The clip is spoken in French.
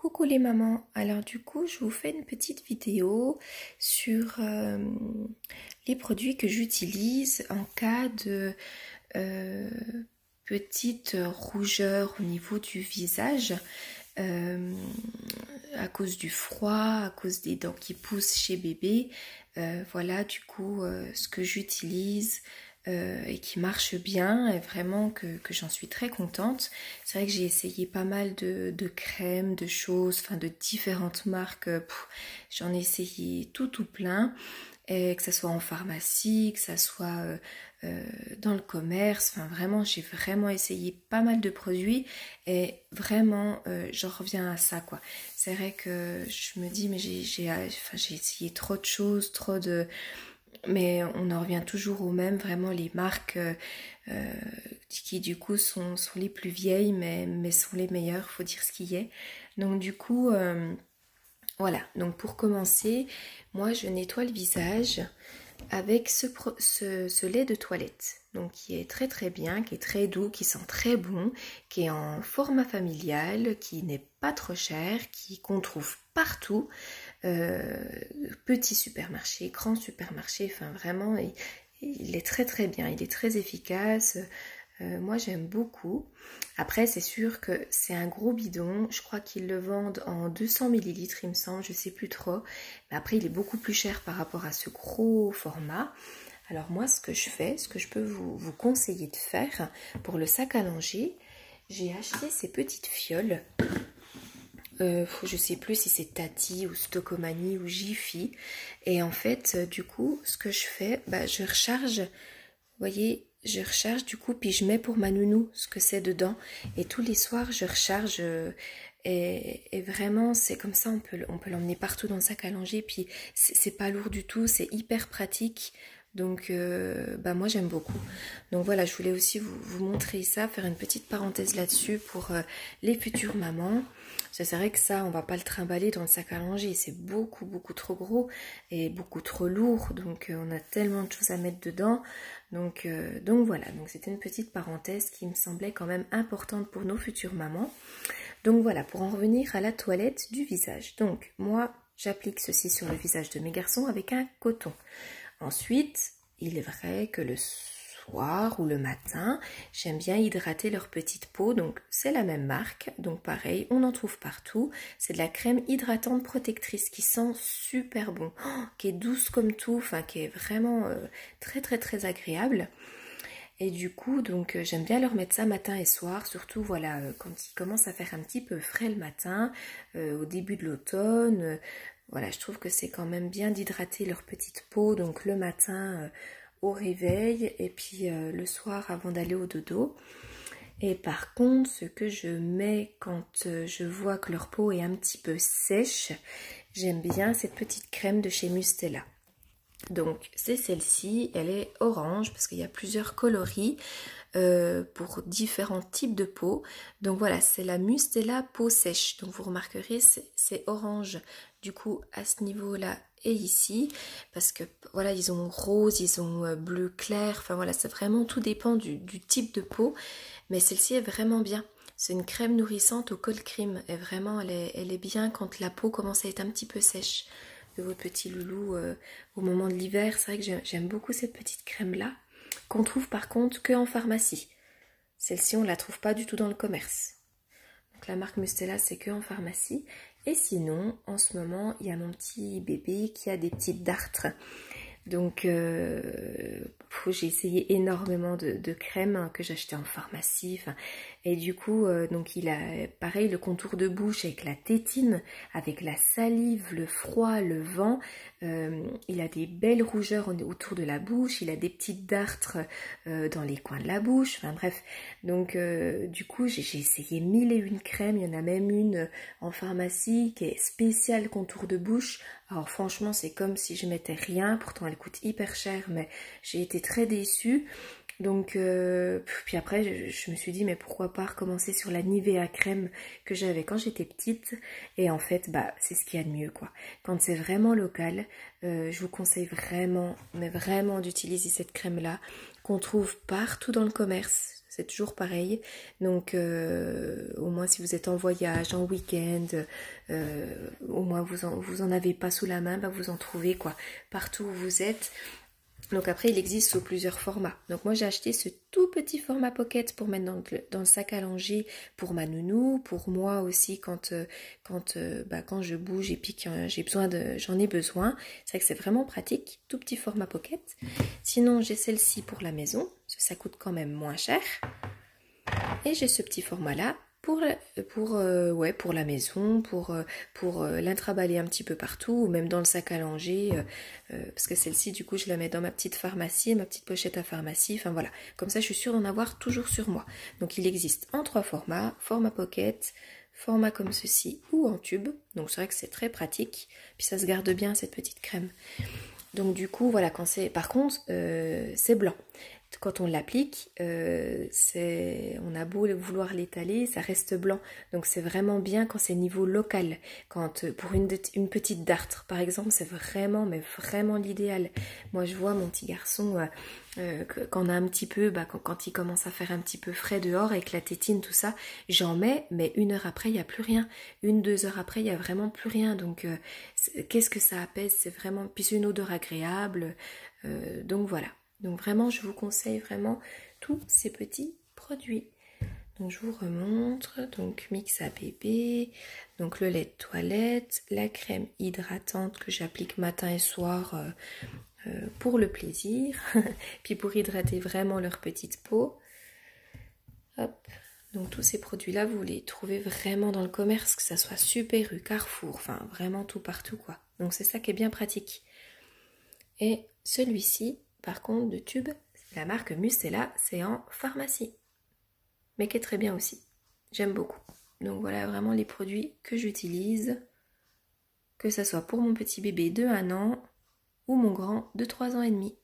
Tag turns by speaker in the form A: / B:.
A: Coucou les mamans, alors du coup je vous fais une petite vidéo sur les produits que j'utilise en cas de euh, petite rougeur au niveau du visage euh, à cause du froid, à cause des dents qui poussent chez bébé. Voilà du coup ce que j'utilise et qui marche bien et vraiment que j'en suis très contente. C'est vrai que j'ai essayé pas mal de crèmes, de choses, enfin de différentes marques. J'en ai essayé tout plein. Et que ça soit en pharmacie, que ça soit dans le commerce, enfin vraiment j'ai vraiment essayé pas mal de produits et vraiment j'en reviens à ça quoi. C'est vrai que je me dis mais j'ai essayé trop de choses, mais on en revient toujours au même, vraiment les marques qui du coup sont les plus vieilles mais sont les meilleures, faut dire ce qu'il y est. Donc du coup voilà, donc pour commencer, moi je nettoie le visage avec ce lait de toilette, donc qui est très bien, qui est très doux, qui sent très bon, qui est en format familial, qui n'est pas trop cher, qu'on trouve partout, euh, petit supermarché, grand supermarché, enfin vraiment il est très bien, il est très efficace. Moi j'aime beaucoup. Après c'est sûr que c'est un gros bidon, je crois qu'ils le vendent en 200 millilitres il me semble, je sais plus trop. Mais après il est beaucoup plus cher par rapport à ce gros format. Alors moi ce que je fais, ce que je peux vous conseiller de faire pour le sac à langer, j'ai acheté ces petites fioles. Je sais plus si c'est Tati ou Stocomanie ou Jiffy. Et en fait du coup ce que je fais, je recharge. Vous voyez, je recharge du coup, puis je mets pour ma nounou ce que c'est dedans. Et tous les soirs, je recharge. Et vraiment, c'est comme ça, on peut l'emmener partout dans le sac à langer. Puis c'est pas lourd du tout, c'est hyper pratique. Donc, moi j'aime beaucoup. Donc voilà, je voulais aussi vous montrer ça, faire une petite parenthèse là-dessus pour les futures mamans. C'est vrai que ça, on va pas le trimballer dans le sac à langer, c'est beaucoup trop gros et beaucoup trop lourd. Donc on a tellement de choses à mettre dedans. Donc voilà, donc c'était une petite parenthèse qui me semblait quand même importante pour nos futures mamans. Donc voilà, pour en revenir à la toilette du visage. Donc moi, j'applique ceci sur le visage de mes garçons avec un coton. Ensuite, il est vrai que le soir ou le matin, j'aime bien hydrater leur petite peau, donc c'est la même marque, donc pareil, on en trouve partout. C'est de la crème hydratante protectrice qui sent super bon, qui est douce comme tout, enfin qui est vraiment très agréable. Et du coup, donc j'aime bien leur mettre ça matin et soir, surtout voilà quand il commence à faire un petit peu frais le matin, au début de l'automne. Voilà, je trouve que c'est quand même bien d'hydrater leur petite peau, donc le matin au réveil et puis le soir avant d'aller au dodo. Et par contre, ce que je mets quand je vois que leur peau est un petit peu sèche, j'aime bien cette petite crème de chez Mustela. Donc c'est celle-ci, elle est orange parce qu'il y a plusieurs coloris pour différents types de peau. Donc voilà, c'est la Mustela peau sèche. Donc vous remarquerez, c'est orange du coup à ce niveau-là et ici. Parce que voilà, ils ont rose, ils ont bleu clair. Enfin voilà, c'est vraiment tout dépend du type de peau. Mais celle-ci est vraiment bien. C'est une crème nourrissante au cold cream. Et vraiment, elle est bien quand la peau commence à être un petit peu sèche de votre petit loulou au moment de l'hiver. C'est vrai que j'aime beaucoup cette petite crème là, qu'on trouve par contre que en pharmacie. Celle-ci on la trouve pas du tout dans le commerce. Donc la marque Mustela c'est que en pharmacie. Et sinon en ce moment il y a mon petit bébé qui a des petites dartres. Donc j'ai essayé énormément de crèmes que j'achetais en pharmacie. Et du coup, donc il a pareil le contour de bouche avec la tétine, avec la salive, le froid, le vent. Il a des belles rougeurs autour de la bouche. Il a des petites dartres dans les coins de la bouche. Enfin bref. Donc du coup, j'ai essayé mille et une crèmes. Il y en a même une en pharmacie qui est spéciale contour de bouche. Alors franchement, c'est comme si je mettais rien. Pourtant, elle coûte hyper cher, mais j'ai été très déçue. Donc, puis après, je me suis dit, mais pourquoi pas recommencer sur la Nivea crème que j'avais quand j'étais petite. Et en fait, c'est ce qu'il y a de mieux, quoi. Quand c'est vraiment local, je vous conseille vraiment, mais vraiment d'utiliser cette crème-là, qu'on trouve partout dans le commerce. c'est toujours pareil. Donc au moins si vous êtes en voyage, en week-end, au moins vous en avez pas sous la main, bah, vous en trouvez quoi, partout où vous êtes. Donc après, il existe sous plusieurs formats. Donc moi, j'ai acheté ce tout petit format pocket pour mettre dans le sac à langer pour ma nounou, pour moi aussi quand je bouge et puis que j'en ai besoin. C'est vrai que c'est vraiment pratique, tout petit format pocket. Sinon, j'ai celle-ci pour la maison, ça coûte quand même moins cher. Et j'ai ce petit format-là pour la maison, pour l'intraballer un petit peu partout, ou même dans le sac à langer, parce que celle-ci, du coup, je la mets dans ma petite pharmacie, ma petite pochette à pharmacie, enfin voilà. Comme ça, je suis sûre d'en avoir toujours sur moi. Donc, il existe en 3 formats, format pocket, format comme ceci, ou en tube. Donc, c'est vrai que c'est très pratique. Puis, ça se garde bien, cette petite crème. Donc, du coup, voilà, par contre, c'est blanc. Quand on l'applique, on a beau vouloir l'étaler, ça reste blanc. Donc c'est vraiment bien quand c'est niveau local. Quand pour une petite dartre, par exemple, c'est vraiment, mais vraiment l'idéal. Moi, je vois mon petit garçon, quand on a un petit peu, quand il commence à faire un petit peu frais dehors avec la tétine, tout ça, j'en mets, mais 1 heure après, il n'y a plus rien. 1-2 heures après, il n'y a vraiment plus rien. Donc, qu'est-ce que ça apaise? C'est vraiment, puis c'est une odeur agréable. Donc voilà. Donc vraiment, je vous conseille vraiment tous ces petits produits. Donc je vous remontre, donc mix à bébé, donc le lait de toilette, la crème hydratante que j'applique matin et soir pour le plaisir, puis pour hydrater vraiment leur petite peau. Hop. Donc tous ces produits-là, vous les trouvez vraiment dans le commerce, que ça soit Super U, Carrefour, enfin vraiment tout partout quoi. Donc c'est ça qui est bien pratique. Et celui-ci, par contre, de tube, la marque Mustela, c'est en pharmacie. Mais qui est très bien aussi. J'aime beaucoup. Donc voilà vraiment les produits que j'utilise. Que ce soit pour mon petit bébé de 1 an ou mon grand de 3 ans et demi.